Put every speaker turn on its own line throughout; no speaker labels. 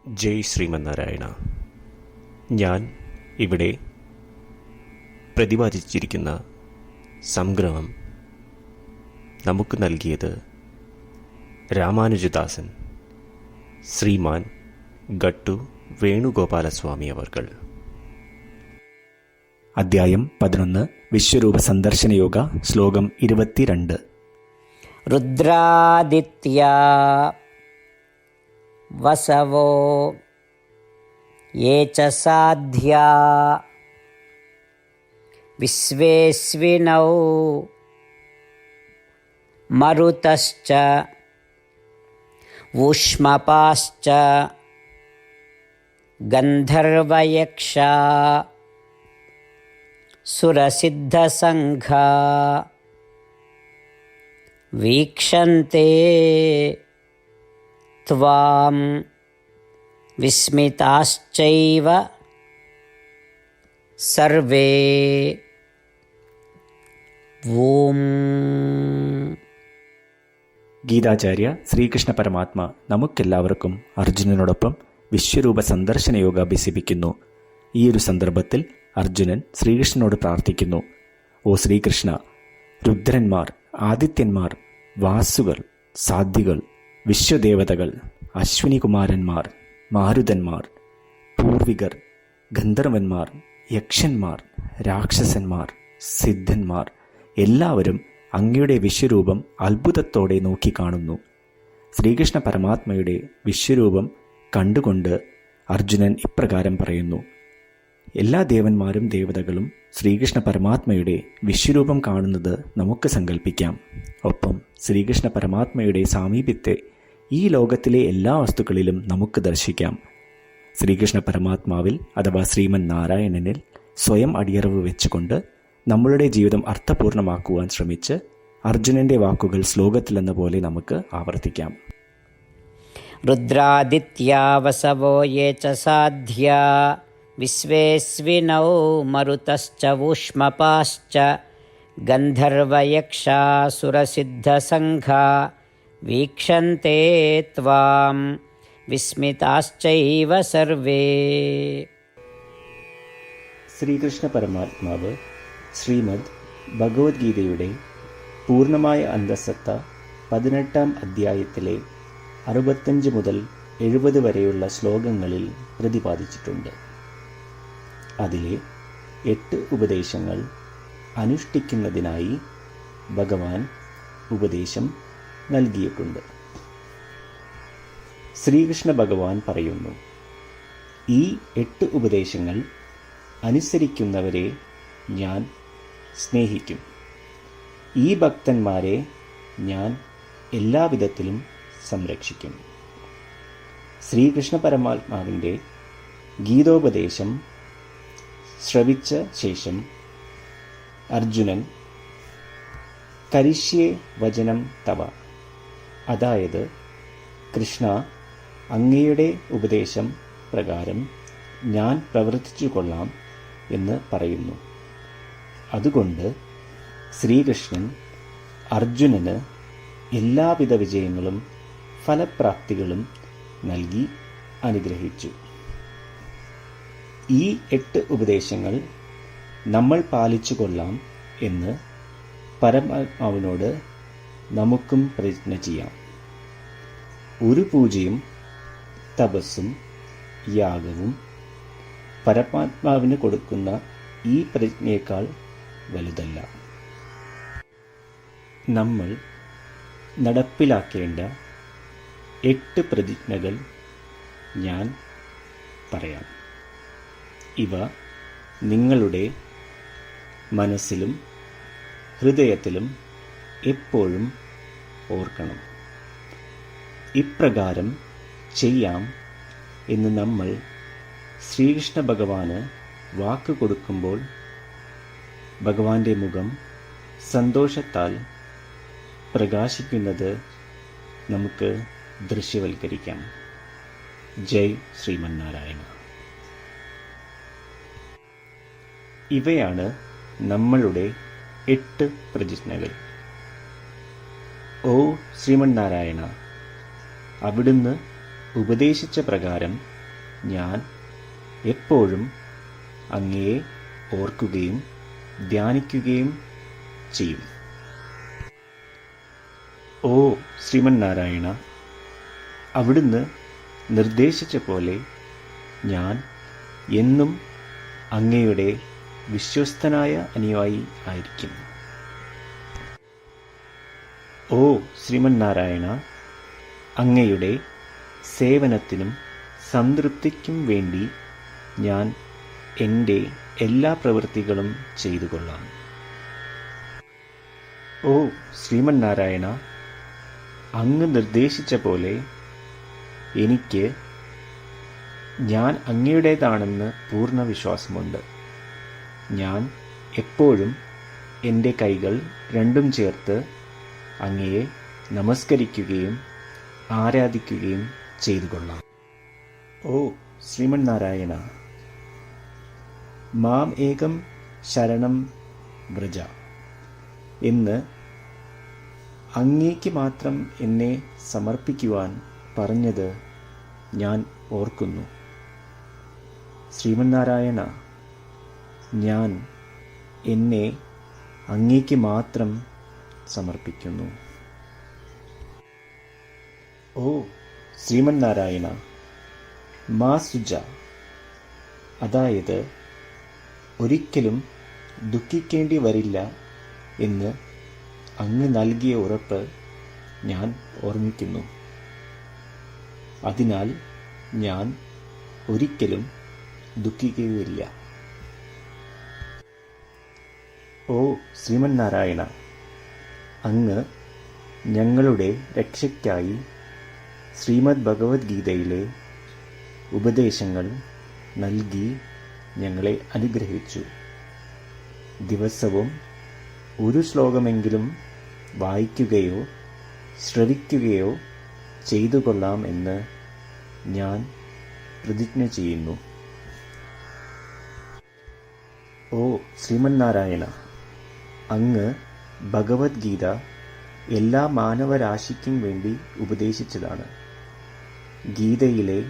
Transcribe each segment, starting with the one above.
ജയ് ശ്രീമന്നാരായണ. ഞാൻ ഇവിടെ പ്രതിപാദിച്ചിരിക്കുന്ന സംഗ്രഹം നമുക്ക് നൽകിയത് രാമാനുജദാസൻ ശ്രീമാൻ ഗട്ടു വേണുഗോപാലസ്വാമി അവർകൾ.
അധ്യായം 11 വിശ്വരൂപ സന്ദർശന യോഗ. ശ്ലോകം 22.
രുദ്രാദിത്യ വസവോ യേ ച സാധ്യാ വിശ്വേസ്വിനൗ മരുതശ്ച ഊഷ്മപാശ്ച ഗന്ധർവയക്ഷാ സുരസിദ്ധസംഘാ വീക്ഷന്തെ ത്വാം വിസ്മിതാശ്ചൈവ സർവേ. ഓം.
ഗീതാചാര്യ ശ്രീകൃഷ്ണ പരമാത്മ നമുക്കെല്ലാവർക്കും അർജുനനോടൊപ്പം വിശ്വരൂപ സന്ദർശന യോഗ അഭ്യസിപ്പിക്കുന്നു. ഈ ഒരു സന്ദർഭത്തിൽ അർജുനൻ ശ്രീകൃഷ്ണനോട് പ്രാർത്ഥിക്കുന്നു: ഓ ശ്രീകൃഷ്ണ, രുദ്രന്മാർ, ആദിത്യന്മാർ, വാസുകൾ, സാധ്വികൾ, വിശ്വദേവതകൾ, അശ്വിനികുമാരന്മാർ, മാരുതന്മാർ, പൂർവികർ, ഗന്ധർവന്മാർ, യക്ഷന്മാർ, രാക്ഷസന്മാർ, സിദ്ധന്മാർ എല്ലാവരും അങ്ങയുടെ വിശ്വരൂപം അത്ഭുതത്തോടെ നോക്കിക്കാണുന്നു. ശ്രീകൃഷ്ണ പരമാത്മയുടെ വിശ്വരൂപം കണ്ടുകൊണ്ട് അർജുനൻ ഇപ്രകാരം പറയുന്നു: എല്ലാ ദേവന്മാരും ദേവതകളും ശ്രീകൃഷ്ണ പരമാത്മയുടെ വിശ്വരൂപം കാണുന്നത് നമുക്ക് സങ്കല്പിക്കാം. ഒപ്പം ശ്രീകൃഷ്ണ പരമാത്മയുടെ സാമീപ്യത്തെ ഈ ലോകത്തിലെ എല്ലാ വസ്തുക്കളിലും നമുക്ക് ദർശിക്കാം. ശ്രീകൃഷ്ണ പരമാത്മാവിൽ അഥവാ ശ്രീമൻ നാരായണനിൽ സ്വയം അടിയറവ് വെച്ചുകൊണ്ട് നമ്മളുടെ ജീവിതം അർത്ഥപൂർണമാക്കുവാൻ ശ്രമിച്ച് അർജുനന്റെ വാക്കുകൾ ശ്ലോകത്തിലെന്ന പോലെ നമുക്ക് ആവർത്തിക്കാം.
രുദ്രാദിത്യാ വസവോ യേ ച സാധ്യാ വിശ്വേസ്വിനൗ മരുതശ്ച ഊഷ്മപാശ്ച ഗന്ധർവയക്ഷാ സുരസിദ്ധസംഘാ വീക്ഷന്തെ ത്വാം വിസ്മിതാശ്ചൈവ സർവേ.
ശ്രീകൃഷ്ണ പരമാത്മാവ് ശ്രീമദ് ഭഗവത്ഗീതയുടെ പൂർണ്ണമായ അന്തഃസത്ത 18-ാം അധ്യായത്തിലെ 65 മുതൽ 70 വരെയുള്ള ശ്ലോകങ്ങളിൽ പ്രതിപാദിച്ചിട്ടുണ്ട്. അതിലെ 8 ഉപദേശങ്ങൾ അനുഷ്ഠിക്കുന്നതിനായി ഭഗവാൻ ഉപദേശം നൽകിയിട്ടുണ്ട്. ശ്രീകൃഷ്ണ ഭഗവാൻ പറയുന്നു: ഈ 8 ഉപദേശങ്ങൾ അനുസരിക്കുന്നവരെ ഞാൻ സ്നേഹിക്കും. ഈ ഭക്തന്മാരെ ഞാൻ എല്ലാവിധത്തിലും സംരക്ഷിക്കും. ശ്രീകൃഷ്ണ പരമാത്മാവിൻ്റെ ഗീതോപദേശം ശ്രവിച്ച ശേഷം അർജുനൻ കരിഷ്യേ വചനം തവ, അതായത് കൃഷ്ണ, അങ്ങയുടെ ഉപദേശം പ്രകാരം ഞാൻ പ്രവർത്തിച്ചു കൊള്ളാം എന്ന് പറയുന്നു. അതുകൊണ്ട് ശ്രീകൃഷ്ണൻ അർജുനന് എല്ലാവിധ വിജയങ്ങളും ഫലപ്രാപ്തികളും നൽകി അനുഗ്രഹിച്ചു. ഈ 8 ഉപദേശങ്ങൾ നമ്മൾ പാലിച്ചു കൊള്ളാം എന്ന് പരമാത്മാവിനോട് നമുക്കും പ്രതിജ്ഞ ചെയ്യാം. ഒരു പൂജയും തപസ്സും യാഗവും പരമാത്മാവിന് കൊടുക്കുന്ന ഈ പ്രതിജ്ഞയേക്കാൾ വലുതല്ല. നമ്മൾ നടപ്പിലാക്കേണ്ട 8 പ്രതിജ്ഞകൾ ഞാൻ പറയാം. ഇവ നിങ്ങളുടെ മനസ്സിലും ഹൃദയത്തിലും എപ്പോഴും ഓർക്കണം. ഇപ്രകാരം ചെയ്യാം എന്ന് നമ്മൾ ശ്രീകൃഷ്ണ ഭഗവാന് വാക്ക് കൊടുക്കുമ്പോൾ ഭഗവാന്റെ മുഖം സന്തോഷത്താൽ പ്രകാശിക്കുന്നത് നമുക്ക് ദൃശ്യവൽക്കരിക്കാം. ജയ് ശ്രീമന്നാരായണ. ഇവയാണ് നമ്മളുടെ 8 പ്രതിജ്ഞകൾ. ഓ ശ്രീമന്നാരായണ, അവിടുന്ന്
ഉപദേശിച്ച പ്രകാരം ഞാൻ എപ്പോഴും അങ്ങയെ ഓർക്കുകയും ധ്യാനിക്കുകയും ചെയ്യും. ഓ ശ്രീമന്നാരായണ, അവിടുന്ന് നിർദ്ദേശിച്ച പോലെ ഞാൻ എന്നും അങ്ങയുടെ വിശ്വസ്തനായ അനുയായി ആയിരിക്കും. ഓ ശ്രീമന്നാരായണ, അങ്ങയുടെ സേവനത്തിനും സംതൃപ്തിക്കും വേണ്ടി ഞാൻ എൻ്റെ എല്ലാ പ്രവൃത്തികളും ചെയ്തുകൊള്ളാം. ഓ ശ്രീമന്നാരായണ, അങ്ങ് നിർദ്ദേശിച്ച പോലെ എനിക്ക് ഞാൻ അങ്ങയുടേതാണെന്ന് പൂർണ്ണ വിശ്വാസമുണ്ട്. ഞാൻ എപ്പോഴും എൻ്റെ കൈകൾ രണ്ടും ചേർത്ത് അങ്ങയെ നമസ്കരിക്കുകയും ആരാധിക്കുകയും ചെയ്തുകൊള്ളാം. ഓ ശ്രീമന്നാരായണ, മാം ഏകം ശരണം വ്രജ എന്ന് അങ്ങേക്ക് മാത്രം എന്നെ സമർപ്പിക്കുവാൻ പറഞ്ഞത് ഞാൻ ഓർക്കുന്നു. ശ്രീമന്നാരായണ, ഞാൻ എന്നെ അങ്ങേക്ക് മാത്രം സമർപ്പിക്കുന്നു. ഓ ശ്രീമന്നാരായണ, മാ സുജ, അതായത് ഒരിക്കലും ദുഃഖിക്കേണ്ടി വരില്ല എന്ന് അങ്ങ് നൽകിയ ഉറപ്പ് ഞാൻ ഓർമ്മിക്കുന്നു. അതിനാൽ ഞാൻ ഒരിക്കലും ദുഃഖിക്കുകയില്ല. ഓ ശ്രീമന്നാരായണ, അങ്ങ് ഞങ്ങളുടെ രക്ഷയ്ക്കായി ശ്രീമദ് ഭഗവത്ഗീതയിലെ ഉപദേശങ്ങൾ നൽകി ഞങ്ങളെ അനുഗ്രഹിച്ചു. ദിവസവും ഒരു ശ്ലോകമെങ്കിലും വായിക്കുകയോ ശ്രവിക്കുകയോ ചെയ്തുകൊള്ളാം എന്ന് ഞാൻ പ്രതിജ്ഞ ചെയ്യുന്നു. ഓ ശ്രീമന്നാരായണ, അങ്ങ് ഭഗവത്ഗീത എല്ലാ മാനവരാശിക്കും വേണ്ടി ഉപദേശിച്ചതാണ്. ഗീതയിലെ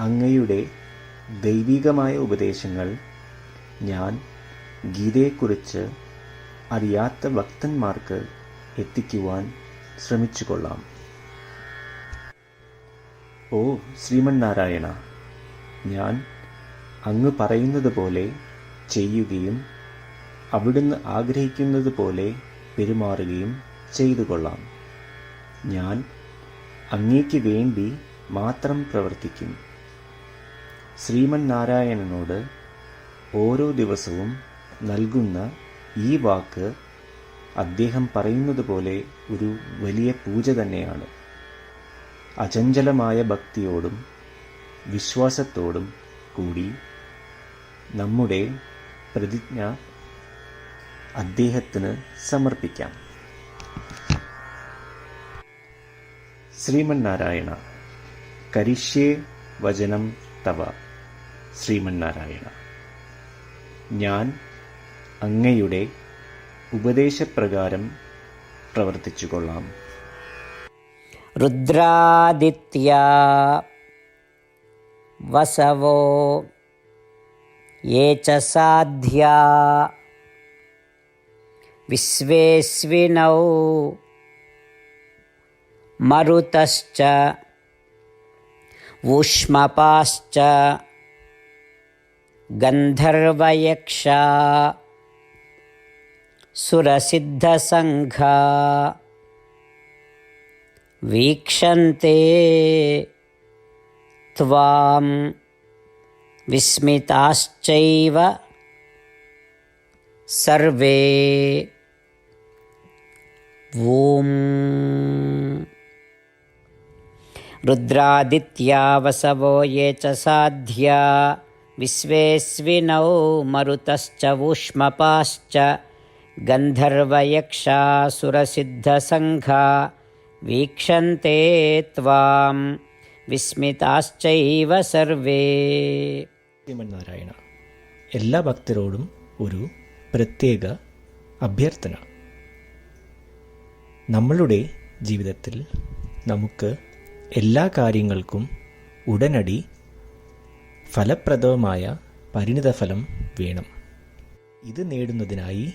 അങ്ങയുടെ ദൈവികമായ ഉപദേശങ്ങൾ ഞാൻ ഗീതയെക്കുറിച്ച് അറിയാത്ത ഭക്തന്മാർക്ക് എത്തിക്കുവാൻ ശ്രമിച്ചുകൊള്ളാം. ഓ ശ്രീമന്നാരായണ, ഞാൻ അങ്ങ് പറയുന്നത് പോലെ ചെയ്യുകയും അവിടുന്ന് ആഗ്രഹിക്കുന്നത് പോലെ പെരുമാറുകയും ചെയ്തുകൊള്ളാം. ഞാൻ അങ്ങേക്ക് വേണ്ടി മാത്രം പ്രവർത്തിക്കും. ശ്രീമന്നാരായണനോട് ഓരോ ദിവസവും നൽകുന്ന ഈ വാക്ക് അദ്ദേഹം പറയുന്നത് പോലെ ഒരു വലിയ പൂജ തന്നെയാണ്. അചഞ്ചലമായ ഭക്തിയോടും വിശ്വാസത്തോടും കൂടി നമ്മുടെ പ്രതിജ്ഞ അദ്ദേഹത്തിന് സമർപ്പിക്കാം. ശ്രീമന്നാരായണ, കരിഷ്യേ വചനം തവ. ശ്രീമന്നാരായണ, ഞാൻ അങ്ങയുടെ ഉപദേശപ്രകാരം പ്രവർത്തിച്ചുകൊള്ളാം.
രുദ്രാദിത്യ വസവോ യേ ച സാധ്യാ വിശ്വേസ്വിനൗ മരുതശ്ച ഊഷ്മപാശ്ച ഗന്ധർവയക്ഷാ സുരസിദ്ധസംഘാ വീക്ഷന്തെ ത്വാം വിസ്മിതാശ്ചൈവ സർവേ. ഓം രുദ്രാദിത്യാ വസവോ യേ ച സാധ്യാ വിശ്വേസ്വിനൗ മരുതശ്ച ഊഷ്മപാശ്ച ഗന്ധർവയക്ഷാസുരസിദ്ധസംഘാ വീക്ഷന്തെ ത്വാം വിസ്മിതാശ്ചൈവ സർവേ.
ശ്രീമന്നാരായണ, എല്ലാ ഭക്തരോടും ഒരു പ്രത്യേക അഭ്യർത്ഥന. നമ്മളുടെ ജീവിതത്തിൽ നമുക്ക് എല്ലാ കാര്യങ്ങൾക്കും ഉടനടി ഫലപ്രദമായ പരിണിതഫലം വേണം. ഇത് നേടുന്നതിനായി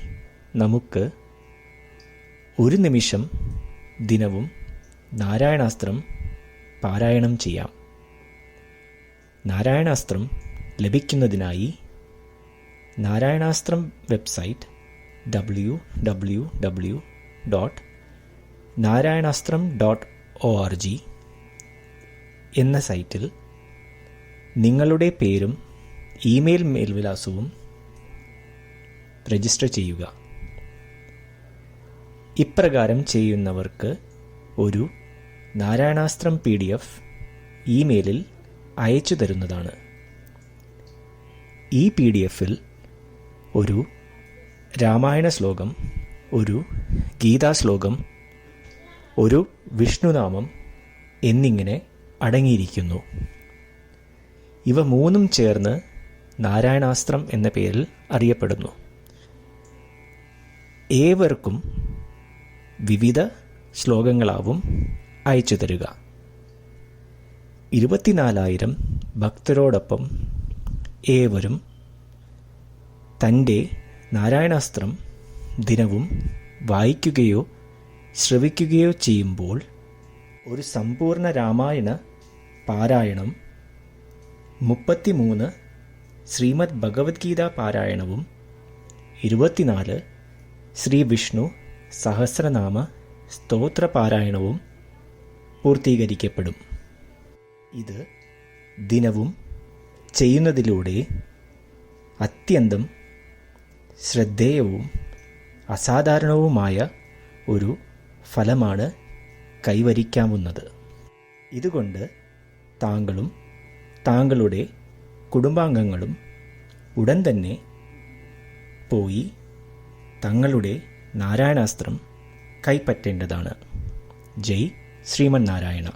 നമുക്ക് ഒരു നിമിഷം ദിനവും നാരായണാസ്ത്രം പാരായണം ചെയ്യാം. നാരായണാസ്ത്രം ലഭിക്കുന്നതിനായി നാരായണാസ്ത്രം വെബ്സൈറ്റ് www.narayanastram.org എന്ന സൈറ്റിൽ നിങ്ങളുടെ പേരും ഇമെയിൽ മേൽവിലാസവും രജിസ്റ്റർ ചെയ്യുക. ഇപ്രകാരം ചെയ്യുന്നവർക്ക് ഒരു നാരായണാസ്ത്രം PDF ഇമെയിലിൽ അയച്ചു തരുന്നതാണ്. ഈ PDF-ൽ ഒരു രാമായണ ശ്ലോകം, ഒരു ഗീതാശ്ലോകം, ഒരു വിഷ്ണുനാമം എന്നിങ്ങനെ അടങ്ങിയിരിക്കുന്നു. ഇവ മൂന്നും ചേർന്ന് നാരായണാസ്ത്രം എന്ന പേരിൽ അറിയപ്പെടുന്നു. ഏവർക്കും വിവിധ ശ്ലോകങ്ങളാവും അയച്ചു തരിക. 24,000 ഭക്തരോടൊപ്പം ഏവരും തൻ്റെ നാരായണാസ്ത്രം ദിനവും വായിക്കുകയോ ശ്രവിക്കുകയോ ചെയ്യുമ്പോൾ ഒരു സമ്പൂർണ്ണ രാമായണ പാരായണം, 33 ശ്രീമദ് ഭഗവത്ഗീത പാരായണവും 24 ശ്രീ വിഷ്ണു സഹസ്രനാമ സ്തോത്ര പാരായണവും പൂർത്തീകരിക്കപ്പെടും. ഇത് ദിനവും ചെയ്യുന്നതിലൂടെ അത്യന്തം ശ്രദ്ധേയവും അസാധാരണവുമായ ഒരു ഫലമാണ് കൈവരിക്കാവുന്നത്. ഇതുകൊണ്ട് താങ്കളും താങ്കളുടെ കുടുംബാംഗങ്ങളും ഉടൻ തന്നെ പോയി തങ്ങളുടെ നാരായണാസ്ത്രം കൈപ്പറ്റേണ്ടതാണ്. ജയ് ശ്രീമന്നാരായണ.